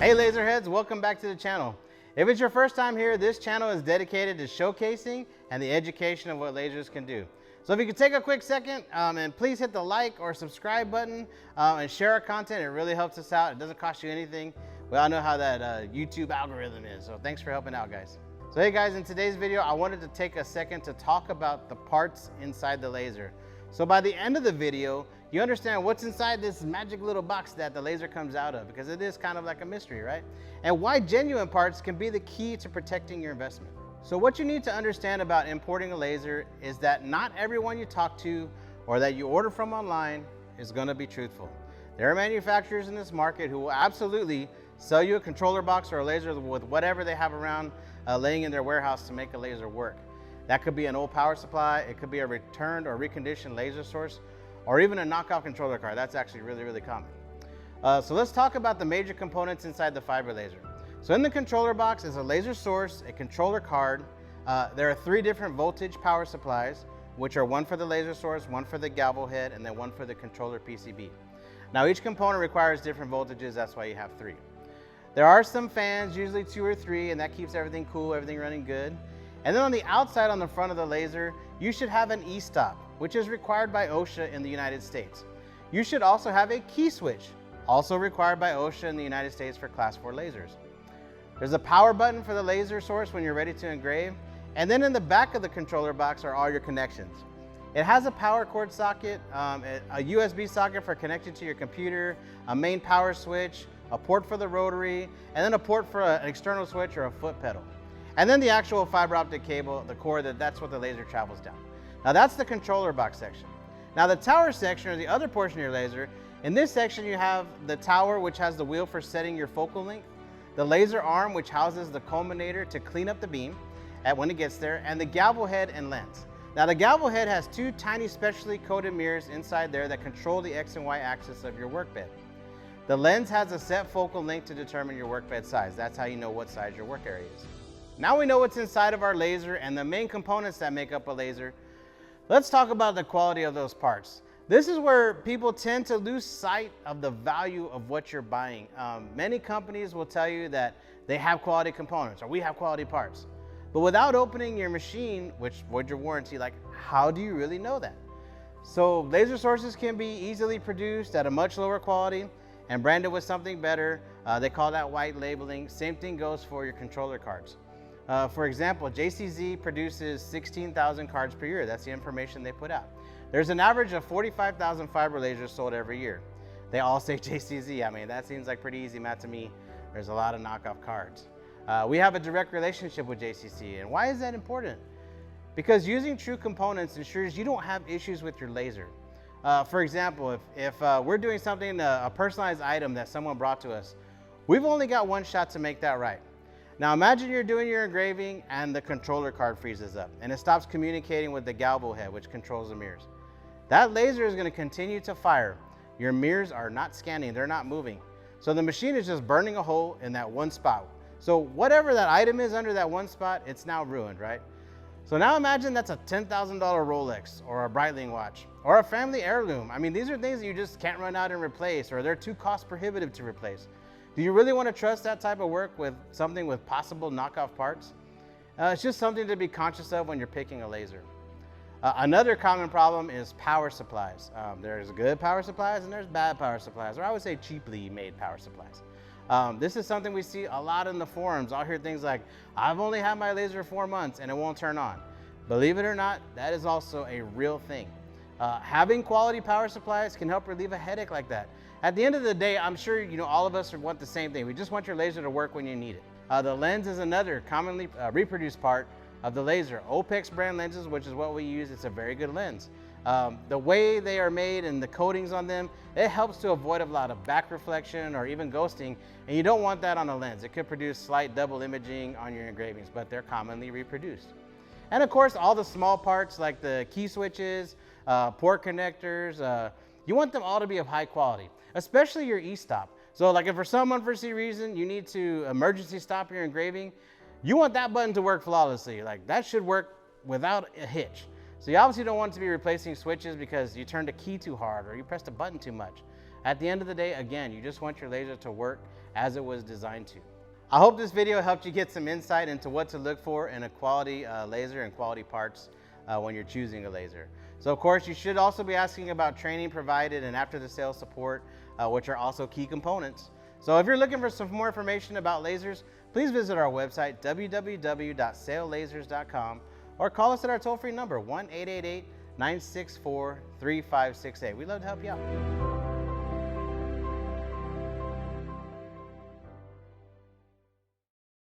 Hey Laserheads, welcome back to the channel. If it's your first time here, this channel is dedicated to showcasing and the education of what lasers can do. So if you could take a quick second and please hit the like or subscribe button and share our content, it really helps us out. It doesn't cost you anything. We all know how that YouTube algorithm is, so thanks for helping out, guys. So hey guys, in today's video, I wanted to take a second to talk about the parts inside the laser. So by the end of the video, you understand what's inside this magic little box that the laser comes out of, because it is kind of like a mystery, right? And why genuine parts can be the key to protecting your investment. So what you need to understand about importing a laser is that not everyone you talk to or that you order from online is going to be truthful. There are manufacturers in this market who will absolutely sell you a controller box or a laser with whatever they have around laying in their warehouse to make a laser work. That could be an old power supply, it could be a returned or reconditioned laser source, or even a knockoff controller card. That's actually really common. So let's talk about the major components inside the fiber laser. So in the controller box is a laser source, a controller card. There are 3 different voltage power supplies, which are one for the laser source, one for the galvo head, and then one for the controller PCB. Now each component requires different voltages, that's why you have 3. There are some fans, usually 2 or 3, and that keeps everything cool, everything running good. And then on the outside, on the front of the laser, you should have an e-stop, which is required by OSHA in the United States. You should also have a key switch, also required by OSHA in the United States for Class 4 lasers. There's a power button for the laser source when you're ready to engrave. And then in the back of the controller box are all your connections. It has a power cord socket, a USB socket for connecting to your computer, a main power switch, a port for the rotary, and then a port for an external switch or a foot pedal. And then the actual fiber optic cable, the cord, that's what the laser travels down. Now that's the controller box section. Now the tower section, or the other portion of your laser, in this section you have the tower, which has the wheel for setting your focal length, the laser arm, which houses the culminator to clean up the beam when it gets there, and the galvo head and lens. Now the galvo head has 2 tiny specially coated mirrors inside there that control the X and Y axis of your workbed. The lens has a set focal length to determine your workbed size. That's how you know what size your work area is. Now we know what's inside of our laser and the main components that make up a laser. Let's talk about the quality of those parts. This is where people tend to lose sight of the value of what you're buying. Many companies will tell you that they have quality components or we have quality parts. But without opening your machine, which voids your warranty, like how do you really know that? So laser sources can be easily produced at a much lower quality and branded with something better. They call that white labeling. Same thing goes for your controller cards. For example, JCZ produces 16,000 cards per year. That's the information they put out. There's an average of 45,000 fiber lasers sold every year. They all say JCZ. I mean, that seems like pretty easy math to me. There's a lot of knockoff cards. We have a direct relationship with JCC. And why is that important? Because using true components ensures you don't have issues with your laser. For example, if we're doing something, a personalized item that someone brought to us, we've only got one shot to make that right. Now imagine you're doing your engraving and the controller card freezes up and it stops communicating with the galvo head, which controls the mirrors. That laser is going to continue to fire. Your mirrors are not scanning, they're not moving. So the machine is just burning a hole in that one spot. So whatever that item is under that one spot, it's now ruined, right? So now imagine that's a $10,000 Rolex or a Breitling watch or a family heirloom. I mean, these are things that you just can't run out and replace, or they're too cost prohibitive to replace. Do you really want to trust that type of work with something with possible knockoff parts? It's just something to be conscious of when you're picking a laser. Another common problem is power supplies. There's good power supplies and there's bad power supplies, or I would say cheaply made power supplies. This is something we see a lot in the forums. I'll hear things like, I've only had my laser 4 months and it won't turn on. Believe it or not, that is also a real thing. Having quality power supplies can help relieve a headache like that. At the end of the day, I'm sure all of us want the same thing. We just want your laser to work when you need it. The lens is another commonly reproduced part of the laser. OPEX brand lenses, which is what we use, it's a very good lens. The way they are made and the coatings on them, it helps to avoid a lot of back reflection or even ghosting, and you don't want that on a lens. It could produce slight double imaging on your engravings, but they're commonly reproduced. And of course, all the small parts like the key switches, port connectors, you want them all to be of high quality, especially your e-stop. So like if for some unforeseen reason you need to emergency stop your engraving, you want that button to work flawlessly. Like that should work without a hitch. So you obviously don't want to be replacing switches because you turned a key too hard or you pressed a button too much. At the end of the day, again, you just want your laser to work as it was designed to. I hope this video helped you get some insight into what to look for in a quality laser and quality parts when you're choosing a laser. So of course, you should also be asking about training provided and after the sales support, which are also key components. So if you're looking for some more information about lasers, please visit our website, www.salelasers.com, or call us at our toll-free number, 1-888-964-3568. We'd love to help you out.